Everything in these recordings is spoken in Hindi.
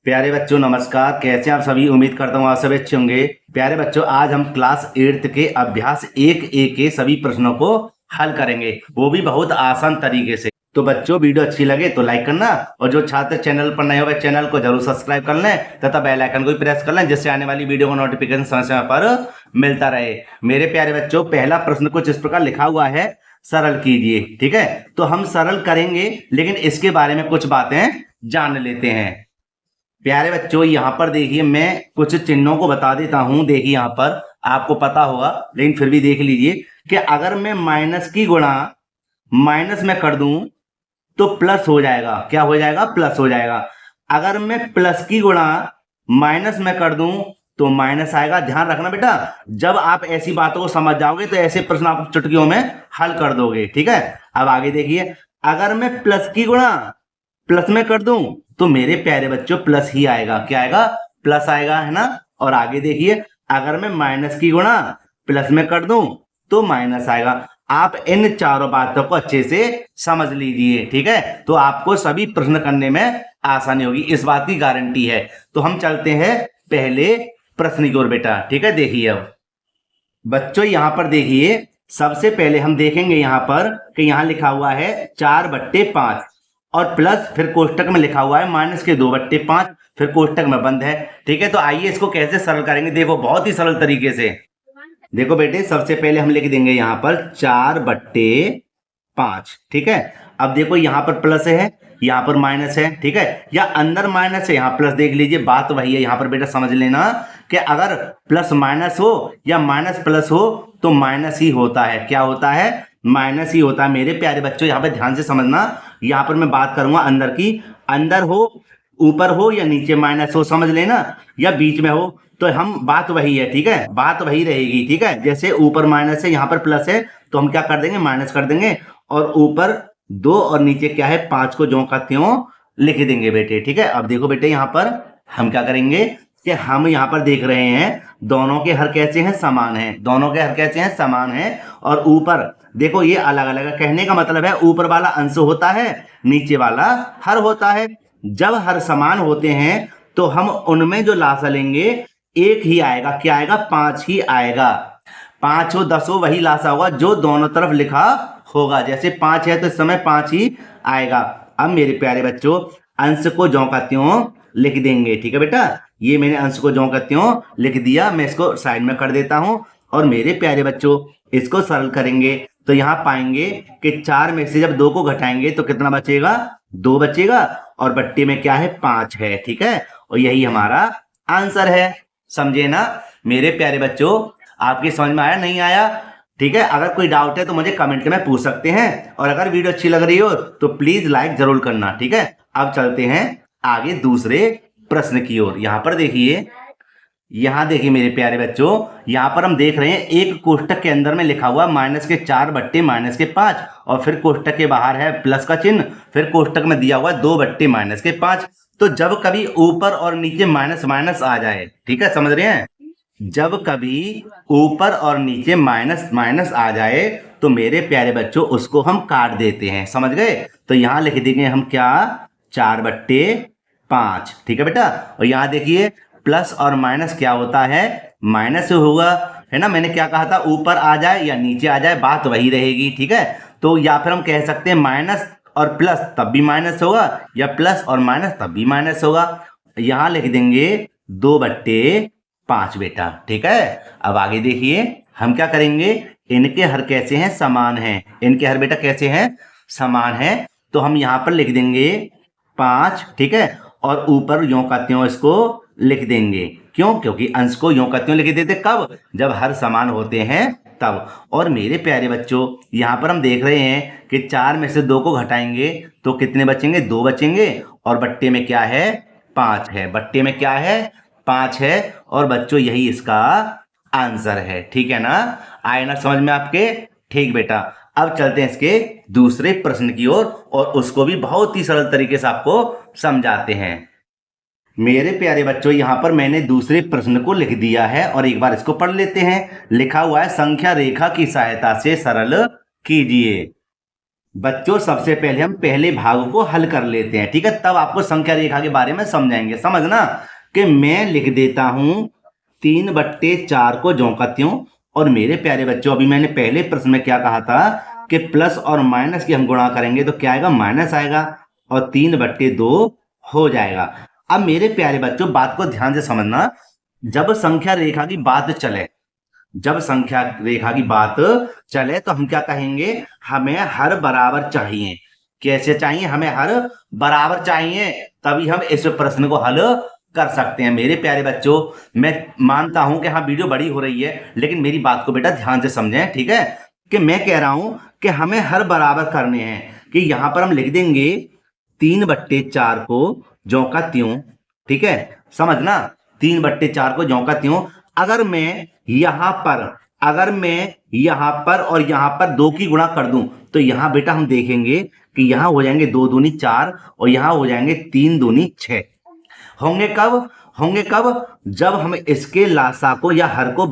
प्यारे बच्चों नमस्कार। कैसे आप सभी? उम्मीद करता हूँ आप सभी अच्छे होंगे। प्यारे बच्चों, आज हम क्लास 8 के अभ्यास 1A के सभी प्रश्नों को हल करेंगे, वो भी बहुत आसान तरीके से। तो बच्चों, वीडियो अच्छी लगे तो लाइक करना, और जो छात्र चैनल पर नए हुए चैनल को जरूर सब्सक्राइब कर लें तथा बेल आइकन को भी प्रेस कर लें, जिससे आने वाली वीडियो का नोटिफिकेशन समय समय पर मिलता रहे। मेरे प्यारे बच्चों, पहला प्रश्न कुछ इस प्रकार लिखा हुआ है, सरल कीजिए। ठीक है, तो हम सरल करेंगे, लेकिन इसके बारे में कुछ बातें जान लेते हैं। प्यारे बच्चों, यहाँ पर देखिए, मैं कुछ चिन्हों को बता देता हूं। देखिए यहाँ पर आपको पता होगा, लेकिन फिर भी देख लीजिए कि अगर मैं माइनस की गुणा माइनस में कर दूं तो प्लस हो जाएगा। क्या हो जाएगा? प्लस हो जाएगा। अगर मैं प्लस की गुणा माइनस में कर दूं तो माइनस आएगा। ध्यान रखना बेटा, जब आप ऐसी बातों को समझ जाओगे तो ऐसे प्रश्न आप चुटकियों में हल कर दोगे। ठीक है, अब आगे देखिए, अगर मैं प्लस की गुणा प्लस में कर दूं तो मेरे प्यारे बच्चों प्लस ही आएगा। क्या आएगा? प्लस आएगा, है ना। और आगे देखिए, अगर मैं माइनस की गुणा प्लस में कर दूं तो माइनस आएगा। आप इन चारों बातों को अच्छे से समझ लीजिए। ठीक है, तो आपको सभी प्रश्न करने में आसानी होगी, इस बात की गारंटी है। तो हम चलते हैं पहले प्रश्न की ओर बेटा। ठीक है, देखिए अब बच्चों, यहां पर देखिए, सबसे पहले हम देखेंगे यहां पर कि यहां लिखा हुआ है 4/5 और प्लस, फिर कोष्टक में लिखा हुआ है -2/5, फिर कोष्टक में बंद है। ठीक है, तो आइए इसको कैसे सरल करेंगे। देखो, बहुत ही सरल तरीके से। देखो बेटे, सबसे पहले हम लिख देंगे यहां पर 4/5। ठीक है, अब देखो यहां पर प्लस है, यहां पर माइनस है। ठीक है, या अंदर माइनस है, यहां प्लस। देख लीजिए, बात वही है। यहां पर बेटा समझ लेना कि अगर प्लस माइनस हो या माइनस प्लस हो तो माइनस ही होता है। क्या होता है? माइनस ही होता है। मेरे प्यारे बच्चों, यहाँ पे ध्यान से समझना। यहाँ पर मैं बात करूंगा अंदर की। अंदर हो, ऊपर हो या नीचे माइनस हो, समझ लेना, या बीच में हो, तो हम बात वही है। ठीक है, बात वही रहेगी। ठीक है, जैसे ऊपर माइनस है, यहाँ पर प्लस है, तो हम क्या कर देंगे? माइनस कर देंगे। और ऊपर 2 और नीचे क्या है? 5 को ज्यों का त्यों लिख देंगे बेटे। ठीक है, अब देखो बेटे, यहाँ पर हम क्या करेंगे कि हम यहाँ पर देख रहे हैं दोनों के हर कैसे हैं? समान हैं। दोनों के हर कैसे हैं? समान हैं। और ऊपर देखो, ये अलग अलग है। कहने का मतलब है, ऊपर वाला अंश होता है, नीचे वाला हर होता है। जब हर समान होते हैं तो हम उनमें जो लासा लेंगे एक ही आएगा। क्या आएगा? 5 ही आएगा। 5 हो 10 हो, वही लासा होगा जो दोनों तरफ लिखा होगा। जैसे 5 है तो इस समय 5 ही आएगा। अब मेरे प्यारे बच्चों, अंश को ज्यों का त्यों लिख देंगे। ठीक है बेटा, ये मैंने अंश को ज्यों का त्यों लिख दिया। मैं इसको साइड में कर देता हूं। और मेरे प्यारे बच्चों, इसको सरल करेंगे तो यहाँ पाएंगे कि 4 में से जब 2 को घटाएंगे तो कितना बचेगा? 2 बचेगा। और बट्टे में क्या है? 5 है। ठीक है, और यही हमारा आंसर है। समझे ना मेरे प्यारे बच्चों? आपकी समझ में आया? नहीं आया? ठीक है, अगर कोई डाउट है तो मुझे कमेंट में पूछ सकते हैं। और अगर वीडियो अच्छी लग रही हो तो प्लीज लाइक जरूर करना। ठीक है, अब चलते हैं आगे दूसरे प्रश्न की ओर। यहाँ पर देखिए, यहाँ देखिए मेरे प्यारे बच्चों, यहाँ पर हम देख रहे हैं एक कोष्टक के अंदर में लिखा हुआ -4/-5, और फिर कोष्टक के बाहर है प्लस का चिन्ह, फिर कोष्टक में दिया हुआ 2/-5। तो जब कभी ऊपर और नीचे माइनस माइनस आ जाए, ठीक है, समझ रहे हैं, जब कभी ऊपर और नीचे माइनस माइनस आ जाए तो मेरे प्यारे बच्चों उसको हम काट देते हैं। समझ गए? तो यहाँ लिख देंगे हम क्या? 4/5। ठीक है बेटा, और यहाँ देखिए, प्लस और माइनस क्या होता है? माइनस होगा, है ना। मैंने क्या कहा था? ऊपर आ जाए या नीचे आ जाए, बात वही रहेगी। ठीक है, तो या फिर हम कह सकते हैं माइनस और प्लस तब भी माइनस होगा, या प्लस और माइनस तब भी माइनस होगा। यहाँ लिख देंगे 2/5 बेटा। ठीक है, अब आगे देखिए, हम क्या करेंगे? इनके हर कैसे हैं? समान हैं। इनके हर बेटा कैसे हैं? समान हैं। तो हम यहाँ पर लिख देंगे 5। ठीक है, और ऊपर यों का त्यों इसको लिख देंगे। क्यों? क्योंकि अंश को यों का त्यों लिख देते कब? जब हर समान होते हैं तब। और मेरे प्यारे बच्चों, यहाँ पर हम देख रहे हैं कि 4 में से 2 को घटाएंगे तो कितने बचेंगे? 2 बचेंगे। और बट्टे में क्या है? 5 है। बट्टे में क्या है? 5 है। और बच्चों, यही इसका आंसर है। ठीक है ना? आए ना समझ में आपके? ठीक बेटा, अब चलते हैं इसके दूसरे प्रश्न की ओर, और उसको भी बहुत ही सरल तरीके से आपको समझाते हैं। मेरे प्यारे बच्चों, यहाँ पर मैंने दूसरे प्रश्न को लिख दिया है, और एक बार इसको पढ़ लेते हैं। लिखा हुआ है, संख्या रेखा की सहायता से सरल कीजिए। बच्चों सबसे पहले हम पहले भाग को हल कर लेते हैं, ठीक है, तब आपको संख्या रेखा के बारे में समझाएंगे। समझना कि मैं लिख देता हूं 3/4 को ज्यों का त्यों। और मेरे प्यारे बच्चों, अभी मैंने पहले प्रश्न में क्या कहा था कि प्लस और माइनस की हम गुणा करेंगे तो क्या आएगा, माइनस आएगा और 3/2 हो जाएगा। अब मेरे प्यारे बच्चों बात को ध्यान से समझना, जब संख्या रेखा की बात चले, जब संख्या रेखा की बात चले तो हम क्या कहेंगे, हमें हर बराबर चाहिए। कैसे चाहिए, हमें हर बराबर चाहिए, तभी हम इस प्रश्न को हल कर सकते हैं। मेरे प्यारे बच्चों, मैं मानता हूं कि हाँ वीडियो बड़ी हो रही है, लेकिन मेरी बात को बेटा ध्यान से समझें, ठीक है, कि मैं कह रहा हूं कि हमें हर बराबर करने हैं, कि यहां पर हम लिख देंगे 3/4 को ज्यों का त्यों, ठीक है, समझना, 3/4 को ज्यों का त्यों। अगर मैं यहां पर और यहां पर 2 की गुणा कर दूं तो यहां बेटा हम देखेंगे कि यहां हो जाएंगे 2 दूनी 4 और यहां हो जाएंगे 3 दूनी 6। होंगे कब, जब हम इसके लासा को या हर को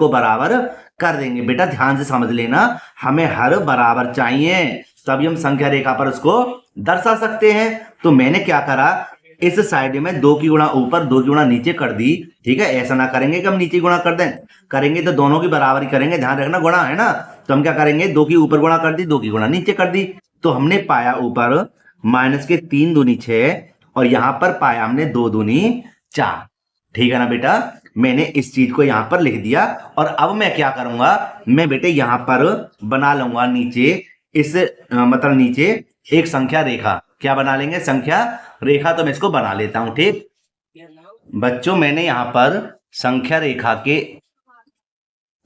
बराबर कर देंगे। बेटा ध्यान से समझ लेना, हमें हर बराबर चाहिए, तभी हम संख्या रेखा पर उसको दर्शा सकते हैं। तो मैंने क्या करा, इस साइड में 2 की गुणा ऊपर 2 की गुणा नीचे कर दी, ठीक है। ऐसा ना करेंगे कि हम नीचे गुणा कर दें, करेंगे तो दोनों की बराबरी करेंगे, ध्यान रखना, गुणा है ना। तो हम क्या करेंगे, 2 की ऊपर गुणा कर दी, 2 की गुणा नीचे कर दी। तो हमने पाया ऊपर माइनस के 3 दूनी 6 और यहां पर पाया हमने 2 दूनी 4, ठीक है ना बेटा। मैंने इस चीज को यहां पर लिख दिया और अब मैं क्या करूंगा, मैं बेटे यहां पर बना लूंगा नीचे इस मतलब नीचे एक संख्या रेखा। क्या बना लेंगे, संख्या रेखा। तो मैं इसको बना लेता हूं, ठीक बच्चों। मैंने यहां पर संख्या रेखा के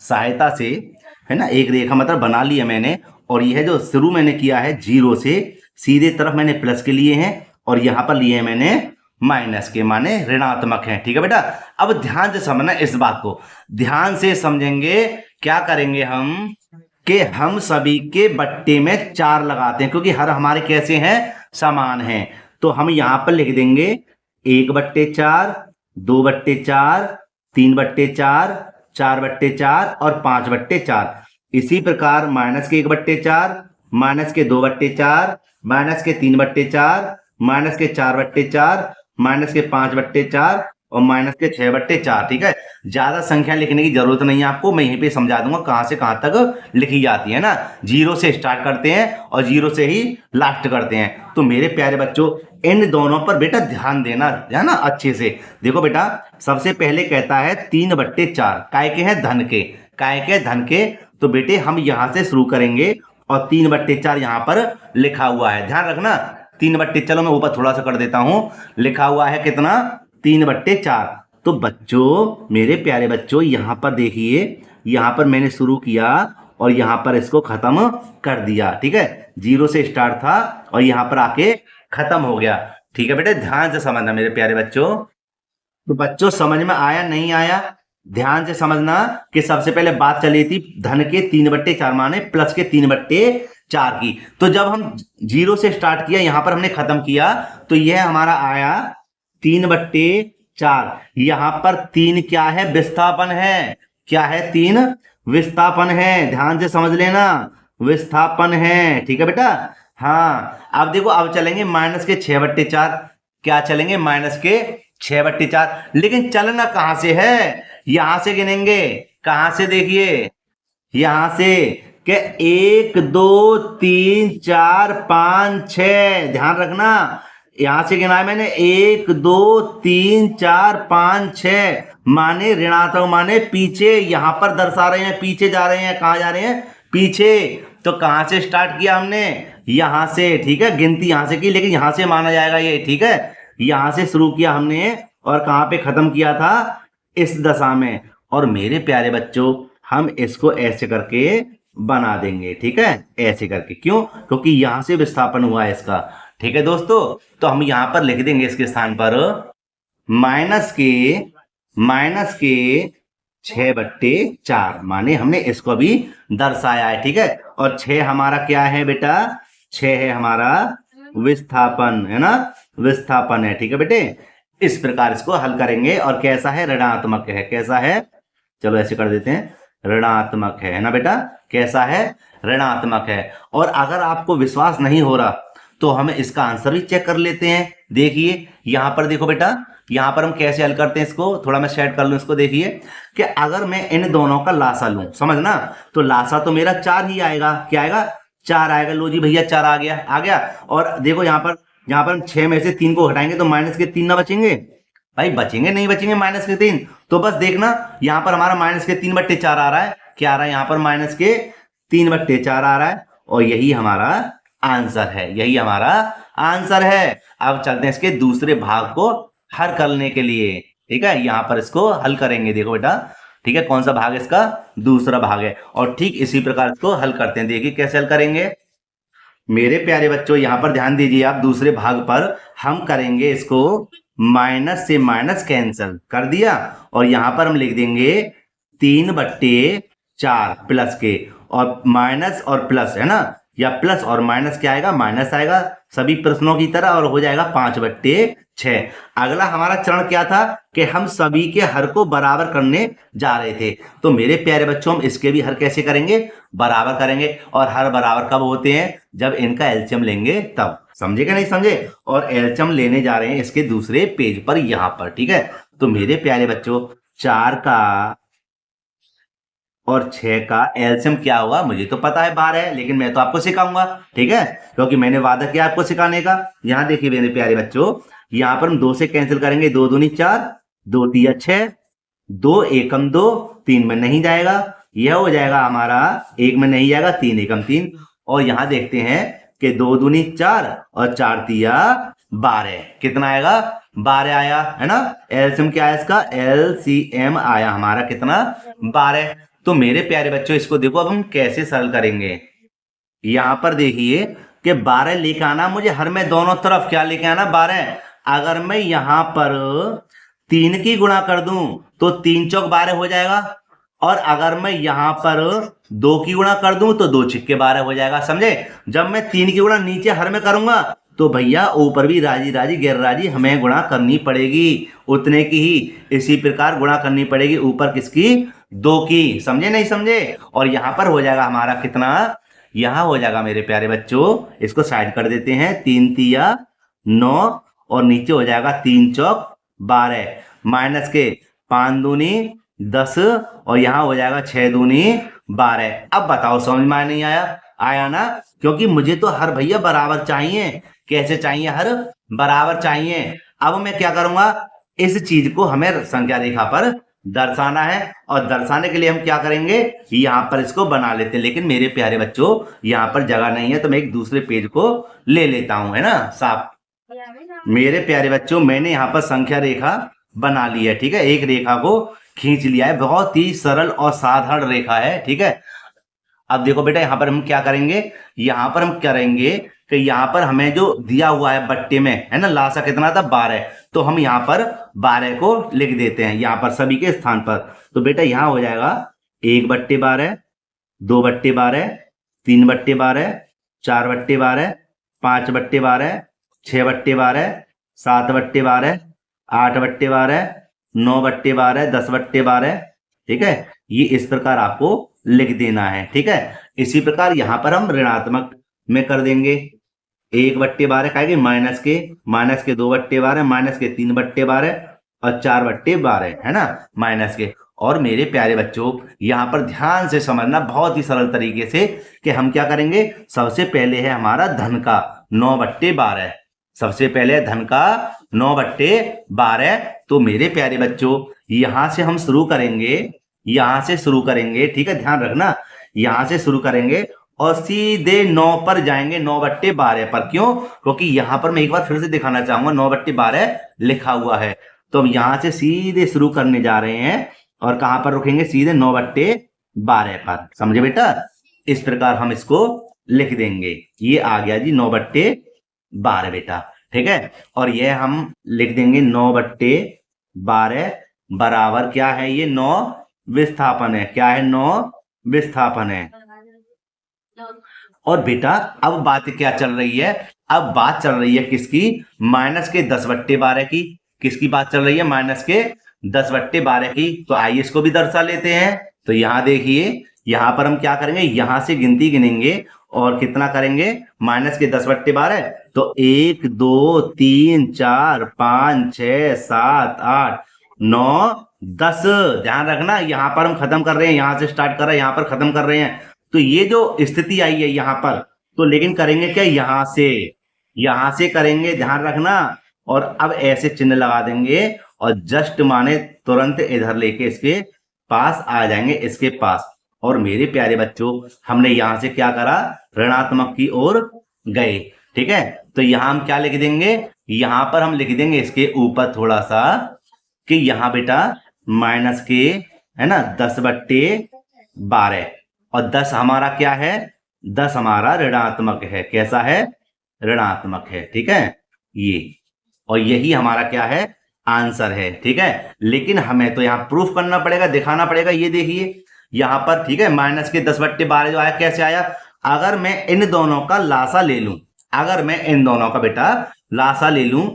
सहायता से, है ना, एक रेखा मतलब बना ली है मैंने। और यह जो शुरू मैंने किया है 0 से सीधे तरफ मैंने प्लस के लिए हैं और यहां पर लिए हैं मैंने माइनस के, माने ऋणात्मक है, ठीक है बेटा। अब ध्यान से समझना, इस बात को ध्यान से समझेंगे। क्या करेंगे हम कि हम सभी के बट्टे में 4 लगाते हैं, क्योंकि हर हमारे कैसे हैं, समान हैं। तो हम यहां पर लिख देंगे 1/4, 2/4, 3/4, 4/4 और 5/4। इसी प्रकार माइनस के 1/4, माइनस के 2/4, माइनस के 3/4, माइनस के 4/4, माइनस के 5/4 और माइनस के 6/4, ठीक है। ज्यादा संख्या लिखने की जरूरत नहीं है आपको, मैं यहीं पे समझा दूंगा कहां से कहां तक लिखी जाती है ना। 0 से स्टार्ट करते हैं और 0 से ही लास्ट करते हैं। तो मेरे प्यारे बच्चों, इन दोनों पर बेटा ध्यान देना है ना अच्छे से। देखो बेटा, सबसे पहले कहता है 3/4, काय के हैं, धन के, काय के धन के। तो बेटे हम यहां से शुरू करेंगे और 3/4 यहां पर लिखा हुआ है, ध्यान रखना। 3/, चलो मैं ऊपर थोड़ा सा कर देता हूं, लिखा हुआ है कितना, 3/4। तो बच्चों, मेरे प्यारे बच्चों, यहां पर देखिए, यहां पर मैंने शुरू किया और यहां पर इसको खत्म कर दिया, ठीक है। 0 से स्टार्ट था और यहां पर आके खत्म हो गया, ठीक है बेटे। ध्यान से समझना मेरे प्यारे बच्चों। तो बच्चों समझ में आया नहीं आया, ध्यान से समझना कि सबसे पहले बात चली थी धन के 3/4 माने प्लस के 3/4 की। तो जब हम 0 से स्टार्ट किया, यहां पर हमने खत्म किया, तो यह हमारा आया 3/4। यहां पर 3 क्या है, विस्थापन है। क्या है, 3 विस्थापन है, ध्यान से समझ लेना, विस्थापन है, ठीक है बेटा। हाँ, अब देखो, अब चलेंगे माइनस के 6/4। क्या चलेंगे, माइनस के 6/4। लेकिन चलना कहां से है, यहां से गिनेंगे। कहां से, देखिए यहां से, के 1 2 3 4 5 6, ध्यान रखना, यहां से गिना है मैंने 1 2 3 4 5 6, माने ऋणात्मक, माने पीछे, यहां पर दर्शा रहे हैं, पीछे जा रहे हैं। कहां जा रहे हैं, पीछे। तो कहां से स्टार्ट किया हमने, यहां से, ठीक है, गिनती यहां से की, लेकिन यहां से माना जाएगा ये, ठीक है। यहां से शुरू किया हमने और कहां पे खत्म किया था, इस दशा में। और मेरे प्यारे बच्चों, हम इसको ऐसे करके बना देंगे, ठीक है, ऐसे करके। क्यों, क्योंकि यहां से विस्थापन हुआ है इसका, ठीक है दोस्तों। तो हम यहां पर लिख देंगे इसके स्थान पर माइनस के 6/4, माने हमने इसको भी दर्शाया है, ठीक है। और 6 हमारा क्या है बेटा, 6 है हमारा विस्थापन, है ना, विस्थापन है, ठीक है बेटे। इस प्रकार इसको हल करेंगे और कैसा है, ऋणात्मक है। कैसा है, चलो ऐसे कर देते हैं, ऋणात्मक है ना बेटा, कैसा है, ऋणात्मक है। और अगर आपको विश्वास नहीं हो रहा तो हम इसका आंसर भी चेक कर लेते हैं। देखिए यहां पर देखो बेटा, यहां पर हम कैसे हल करते हैं इसको, थोड़ा मैं सेट कर लूं इसको। देखिए कि अगर मैं इन दोनों का लासा लूं, समझना, तो लासा तो मेरा 4 ही आएगा। क्या आएगा, 4 आएगा। लो जी भैया 4 आ गया, आ गया। और देखो यहां पर हम 6 में से 3 को हटाएंगे तो माइनस के 3 ना बचेंगे भाई, बचेंगे नहीं बचेंगे माइनस के 3। तो बस देखना यहां पर हमारा माइनस के 3/4 आ रहा है। क्या आ रहा है यहाँ पर, माइनस के 3/4 आ रहा है। और यही हमारा आंसर है, यही हमारा आंसर है। अब चलते हैं इसके दूसरे भाग को हल करने के लिए। ठीक है, यहां पर इसको हल करेंगे। देखो बेटा, ठीक है, कौन सा भाग है इसका, दूसरा भाग है। और ठीक इसी प्रकार इसको हल करते हैं। देखिए कैसे हल करेंगे मेरे प्यारे बच्चों, यहां पर ध्यान दीजिए आप। दूसरे भाग पर हम करेंगे इसको माइनस से माइनस कैंसिल कर दिया, और यहां पर हम लिख देंगे 3/4 प्लस के, और माइनस और प्लस है ना, या प्लस और माइनस क्या आएगा, माइनस आएगा सभी प्रश्नों की तरह, और हो जाएगा 5/6। अगला हमारा चरण क्या था कि हम सभी के हर को बराबर करने जा रहे थे। तो मेरे प्यारे बच्चों, हम इसके भी हर कैसे करेंगे, बराबर करेंगे। और हर बराबर कब होते हैं, जब इनका एलसीएम लेंगे तब। समझे क्या नहीं समझे। और एलसीएम लेने जा रहे हैं इसके दूसरे पेज पर, यहां पर। ठीक है, तो मेरे प्यारे बच्चों 4 का और 6 का एलसीएम क्या होगा, मुझे तो पता है 12 है, लेकिन मैं तो आपको सिखाऊंगा। ठीक है, क्योंकि मैंने वादा किया आपको सिखाने का। यहां देखिए मेरे प्यारे बच्चों, यहां पर हम 2 से कैंसिल करेंगे, 2 दूनी 4, 2 तिया 6, 2 एकम 2, 3 में नहीं जाएगा, यह हो जाएगा हमारा 1 में नहीं जाएगा, 3 एकम 3। और यहां देखते हैं कि 2 दूनी 4 और 4 तिया 12, कितना आएगा, 12 आया है ना। एलसीएम क्या है इसका, एलसीएम आया हमारा कितना, 12। तो मेरे प्यारे बच्चों इसको देखो अब हम कैसे सरल करेंगे। यहां पर देखिए कि 12 लेके आना मुझे हर में, दोनों तरफ क्या लेके आना, 12। अगर मैं यहां पर 3 की गुणा कर दूं तो 3 चौक 12 हो जाएगा, और अगर मैं यहां पर 2 की गुणा कर दूं तो 2 छिक्के 12 हो जाएगा। समझे, जब मैं 3 की गुणा नीचे हर में करूंगा तो भैया ऊपर भी राजी राजी गैर राजी हमें गुणा करनी पड़ेगी, उतने की ही। इसी प्रकार गुणा करनी पड़ेगी ऊपर किसकी, 2 की। समझे नहीं समझे। और यहां पर हो जाएगा हमारा कितना, यहां हो जाएगा मेरे प्यारे बच्चों, इसको साइड कर देते हैं, 3 तिया 9, और नीचे हो जाएगा 3 चौक 12, माइनस के 5 दूनी 10, और यहां हो जाएगा 6 दूनी 12। अब बताओ समझ में नहीं आया, आया ना। क्योंकि मुझे तो हर भैया बराबर चाहिए। कैसे चाहिए, हर बराबर चाहिए। अब मैं क्या करूंगा, इस चीज को हमें संख्या रेखा पर दर्शाना है, और दर्शाने के लिए हम क्या करेंगे, यहां पर इसको बना लेते हैं। लेकिन मेरे प्यारे बच्चों यहां पर जगह नहीं है, तो मैं एक दूसरे पेज को ले लेता हूं, है ना साफ। मेरे प्यारे बच्चों मैंने यहाँ पर संख्या रेखा बना ली है। ठीक है, एक रेखा को खींच लिया है, बहुत ही सरल और साधारण रेखा है। ठीक है, अब देखो बेटा यहाँ पर हम क्या करेंगे, यहाँ पर हम करेंगे कि यहाँ पर हमें जो दिया हुआ है बट्टे में, है ना, लासा कितना था, 12। तो हम यहाँ पर 12 को लिख देते हैं यहाँ पर सभी के स्थान पर। तो बेटा यहाँ हो जाएगा 1/12, 2/12, 3/12, 4/12, 5/12, 6/12, 7/12, 8/12, 9/12, 10/12। ठीक है, ये इस प्रकार आपको लिख देना है। ठीक है, इसी प्रकार यहां पर हम ऋणात्मक में कर देंगे। 1/12 खाएगी माइनस के 2/12, माइनस के 3/12, और 4/12 है ना, माइनस के। और मेरे प्यारे बच्चों यहां पर ध्यान से समझना बहुत ही सरल तरीके से कि हम क्या करेंगे। सबसे पहले है हमारा धन का 9/12, सबसे पहले धन का 9/12। तो मेरे प्यारे बच्चों यहां से हम शुरू करेंगे, यहां से शुरू करेंगे। ठीक है, ध्यान रखना, यहां से शुरू करेंगे और सीधे 9 पर जाएंगे, 9/12 पर। क्यों, क्योंकि यहां पर मैं एक बार फिर से दिखाना चाहूंगा 9/12 लिखा हुआ है। तो हम यहां से सीधे शुरू करने जा रहे हैं, और कहां पर रुकेंगे, सीधे 9/12 पर। समझे बेटा, इस प्रकार हम इसको लिख देंगे। ये आ गया जी 9/12 बेटा। ठीक है, और ये हम लिख देंगे 9/12 बराबर क्या है, ये 9 विस्थापन है। क्या है, 9 विस्थापन है। और बेटा अब बात क्या चल रही है, अब बात चल रही है किसकी, माइनस के 10/12 की। किसकी बात चल रही है, माइनस के 10/12 की। तो आइए इसको भी दर्शा लेते हैं। तो यहाँ देखिए, यहाँ पर हम क्या करेंगे, यहाँ से गिनती गिनेंगे और कितना करेंगे, माइनस के 10/12। तो 1 2 3 4 5 6 7 8 9 10। ध्यान रखना, यहाँ पर हम खत्म कर रहे हैं, यहाँ से स्टार्ट कर रहे हैं, यहाँ पर खत्म कर रहे हैं। तो ये जो स्थिति आई है यहाँ पर, तो लेकिन करेंगे क्या, यहाँ से करेंगे, ध्यान रखना। और अब ऐसे चिन्ह लगा देंगे और जस्ट माने तुरंत इधर लेके इसके पास आ जाएंगे, इसके पास। और मेरे प्यारे बच्चों, हमने यहां से क्या करा, ऋणात्मक की ओर गए। ठीक है, तो यहां हम क्या लिख देंगे, यहां पर हम लिख देंगे इसके ऊपर थोड़ा सा कि यहां बेटा माइनस के, है ना, 10/12। और 10 हमारा क्या है, 10 हमारा ऋणात्मक है। कैसा है, ऋणात्मक है। ठीक है, ये, और यही हमारा क्या है, आंसर है। ठीक है, लेकिन हमें तो यहाँ प्रूफ करना पड़ेगा, दिखाना पड़ेगा। ये देखिए यहाँ पर, ठीक है, माइनस के 10/12 जो आया, कैसे आया, अगर मैं इन दोनों का लासा ले लूं, अगर मैं इन दोनों का बेटा लासा ले लूं,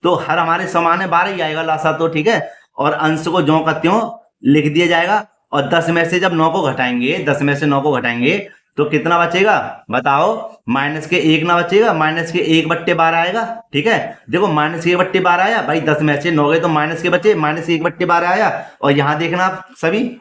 तो हर हमारे समान है, 12 ही आएगा लासा तो। ठीक है, और अंश को ज्यों का त्यों लिख दिया जाएगा। और 10 में से जब 9 को घटाएंगे, 10 में से 9 को घटाएंगे तो कितना बचेगा, बताओ, माइनस के 1 ना बचेगा, माइनस के 1/12 आएगा। ठीक है, देखो माइनस के 1/12 आया भाई, 10 में से 9 गए तो माइनस के बचे, माइनस के 1/12 आया। और यहाँ देखना आप सभी,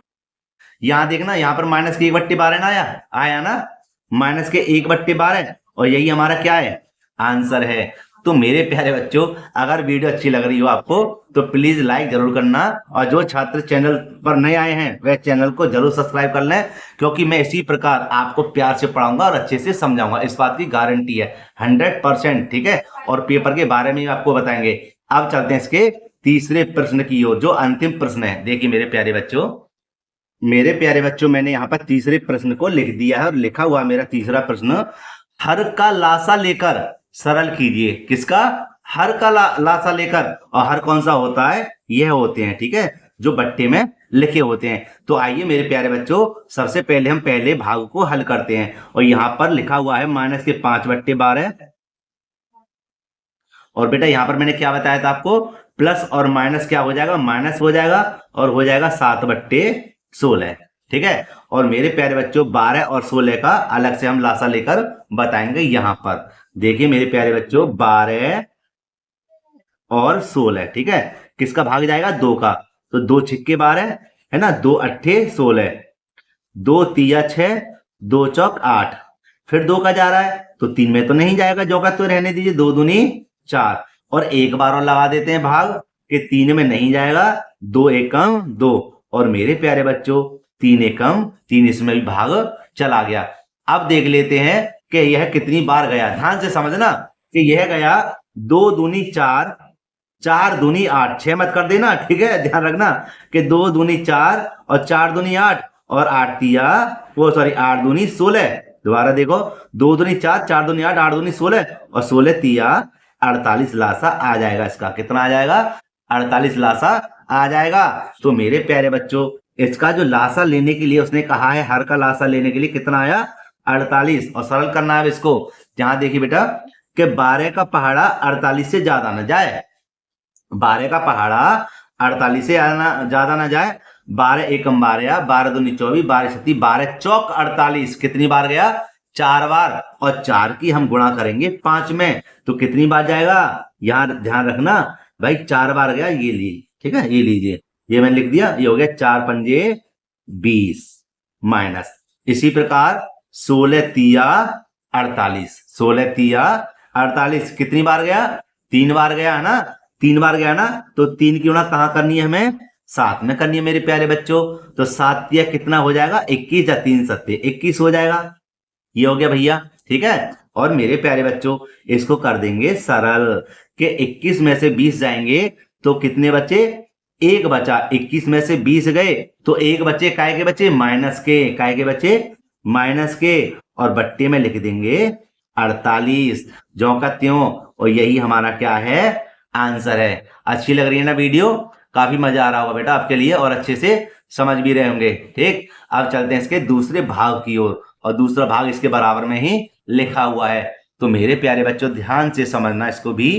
यहाँ देखना, यहाँ पर माइनस के 1/12 ना आया ना, माइनस के 1/12। और यही हमारा क्या है, आंसर है। तो मेरे प्यारे बच्चों, अगर वीडियो अच्छी लग रही हो आपको तो प्लीज लाइक जरूर करना। और जो छात्र चैनल पर नए आए हैं वह चैनल को जरूर सब्सक्राइब कर लें, क्योंकि मैं इसी प्रकार आपको प्यार से पढ़ाऊंगा और अच्छे से समझाऊंगा, इस बात की गारंटी है 100%। ठीक है, और पेपर के बारे में आपको बताएंगे। अब चलते हैं इसके तीसरे प्रश्न की ओर, जो अंतिम प्रश्न है। देखिए मेरे प्यारे बच्चों, मैंने यहाँ पर तीसरे प्रश्न को लिख दिया है और लिखा हुआ मेरा तीसरा प्रश्न, हर का लासा लेकर सरल कीजिए। किसका, हर का लासा लेकर। और हर कौन सा होता है, यह होते हैं, ठीक है, जो बट्टे में लिखे होते हैं। तो आइए मेरे प्यारे बच्चों, सबसे पहले हम पहले भाग को हल करते हैं। और यहाँ पर लिखा हुआ है माइनस के 5/12। और बेटा यहाँ पर मैंने क्या बताया था आपको, प्लस और माइनस क्या हो जाएगा, माइनस हो जाएगा और हो जाएगा 7/16। ठीक है, और मेरे प्यारे बच्चों 12 और 16 का अलग से हम लासा लेकर बताएंगे। यहाँ पर देखिए मेरे प्यारे बच्चों, 12 और 16, ठीक है, किसका भाग जाएगा, 2 का। तो 2 छिक्के 12 है ना, 2 अट्ठे 16, 2 तिया 6, 2 चौक 8, फिर 2 का जा रहा है तो 3 में तो नहीं जाएगा, जो का तो रहने दीजिए, 2 दूनी 4। और एक बार और लगा देते हैं भाग कि 3 में नहीं जाएगा, 2 एकम 2। और मेरे प्यारे बच्चों 3 एकम 3, इसमें भी भाग चला गया। अब देख लेते हैं कि यह कितनी बार गया। ध्यान से समझना कि यह गया 2 दूनी 4, 4 दूनी 8, 6 मत कर देना। ठीक है, ध्यान रखना कि 2 दूनी 4 और 4 दूनी 8 और 8 तिया 8 दूनी 16। दोबारा देखो, 2 दूनी 4, 4 दूनी 8, 8 दूनी 16 और 16 तिया 48 लासा आ जाएगा। इसका कितना आ जाएगा, 48 लासा आ जाएगा। तो मेरे प्यारे बच्चों, इसका जो लासा लेने के लिए उसने कहा है, हर का लासा लेने के लिए कितना आया, 48। और सरल करना है इसको। जहां देखिए बेटा कि 12 का पहाड़ा 48 से ज्यादा ना जाए, 12 का पहाड़ा 48 से ज्यादा ना जाए। 12 एकम 12, 12 दूनी 24, 12 सती 12 चौक 48। कितनी बार गया, 4 बार। और 4 की हम गुणा करेंगे 5 में, तो कितनी बार जाएगा, यहाँ ध्यान रखना भाई, 4 बार गया। ये लीजिए, ठीक है, ये लीजिए, ये मैंने लिख दिया, ये हो गया 4 पंजे 20 माइनस। इसी प्रकार 16 तिया 48, 16 तिया 48 कितनी बार गया, 3 बार गया है ना, 3 बार गया ना। तो 3 की गुणा कहाँ करनी है, हमें 7 में करनी है मेरे प्यारे बच्चों। तो 7 तिया कितना हो जाएगा, 21 या 3 सत्ते 21 हो जाएगा। ये हो गया भैया, ठीक है। और मेरे प्यारे बच्चों इसको कर देंगे सरल कि 21 में से 20 जाएंगे तो कितने बचे, 1 बचा। 21 में से 20 गए तो 1 बचे, काय के बचे, माइनस के, काय के बचे, माइनस के। और बट्टे में लिख देंगे 48, ज्यों का त्यों। और यही हमारा क्या है, आंसर है। अच्छी लग रही है ना वीडियो, काफी मजा आ रहा होगा बेटा आपके लिए, और अच्छे से समझ भी रहे होंगे। ठीक, अब चलते हैं इसके दूसरे भाग की ओर, और दूसरा भाग इसके बराबर में ही लिखा हुआ है। तो मेरे प्यारे बच्चों ध्यान से समझना इसको भी,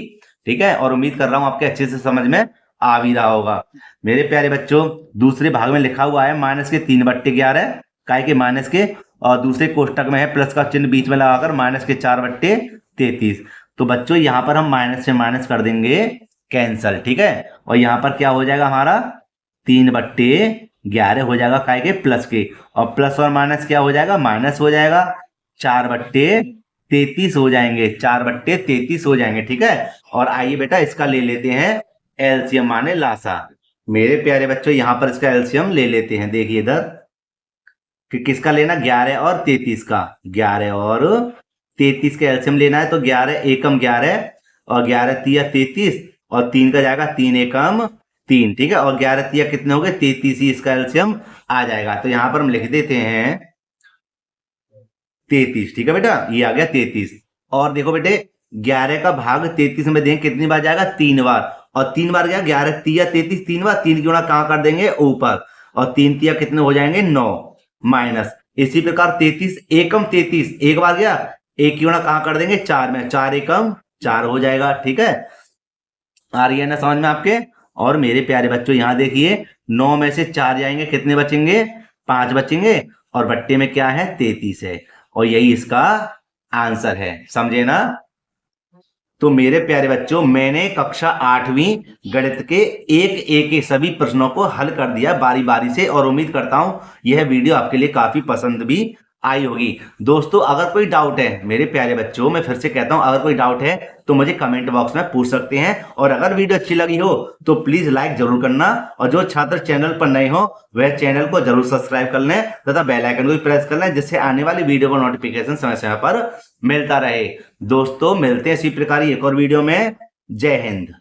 ठीक है, और उम्मीद कर रहा हूं आपके अच्छे से समझ में आ भी रहा होगा। मेरे प्यारे बच्चों दूसरे भाग में लिखा हुआ है माइनस के 3/11 काय के माइनस के, और दूसरे कोष्टक में है प्लस का चिन्ह बीच में लगाकर माइनस के 4/33। तो बच्चों यहाँ पर हम माइनस से माइनस कर देंगे कैंसल, ठीक है। और यहाँ पर क्या हो जाएगा हमारा 3/11 हो जाएगा काय के प्लस के, और प्लस और माइनस क्या हो जाएगा, माइनस हो जाएगा, 4/33 हो जाएंगे, 4/33 हो जाएंगे, ठीक है। और आइए बेटा इसका ले लेते हैं एलसीएम माने लासा। मेरे प्यारे बच्चों यहाँ पर इसका एलसीएम ले लेते हैं। देखिए इधर कि किसका लेना, 11 और 33 का, 11 और 33 का एलसीएम लेना है। तो 11 एकम 11 और 11 तिया 33 और 3 का जाएगा 3 एकम 3, ठीक है। और 11 तिया कितने हो गए 33 ही इसका एलसीएम आ जाएगा। तो यहाँ पर हम लिख देते हैं 33, ठीक है बेटा, ये आ गया 33। और देखो बेटे 11 का भाग 33 में देंगे कितनी बार जाएगा, 3 बार, और 3 बार गया 11 तिया 33 3 बार, 3 की गुणा कहां कर देंगे ऊपर, और 3 तिया कितने हो जाएंगे 9 माइनस। इसी प्रकार 33 एकम 33 एक बार गया, एक की गुणा कहां कर देंगे 4 में, 4 एकम 4 हो जाएगा, ठीक है। आ रही है ना समझ में आपके। और मेरे प्यारे बच्चों यहाँ देखिए 9 में से 4 जाएंगे कितने बचेंगे, 5 बचेंगे, और बट्टे में क्या है 33 है, और यही इसका आंसर है, समझे ना। तो मेरे प्यारे बच्चों मैंने कक्षा 8वीं गणित के एक के सभी प्रश्नों को हल कर दिया बारी बारी से, और उम्मीद करता हूं यह वीडियो आपके लिए काफी पसंद भी आई होगी। दोस्तों अगर कोई डाउट है मेरे प्यारे बच्चों, मैं फिर से कहता हूं, अगर कोई डाउट है तो मुझे कमेंट बॉक्स में पूछ सकते हैं। और अगर वीडियो अच्छी लगी हो तो प्लीज लाइक जरूर करना, और जो छात्र चैनल पर नए हो वह चैनल को जरूर सब्सक्राइब कर लें तथा बेल आइकन को भी प्रेस कर लें, जिससे आने वाली वीडियो का नोटिफिकेशन समय समय पर मिलता रहे। दोस्तों मिलते हैं इसी प्रकार एक और वीडियो में। जय हिंद।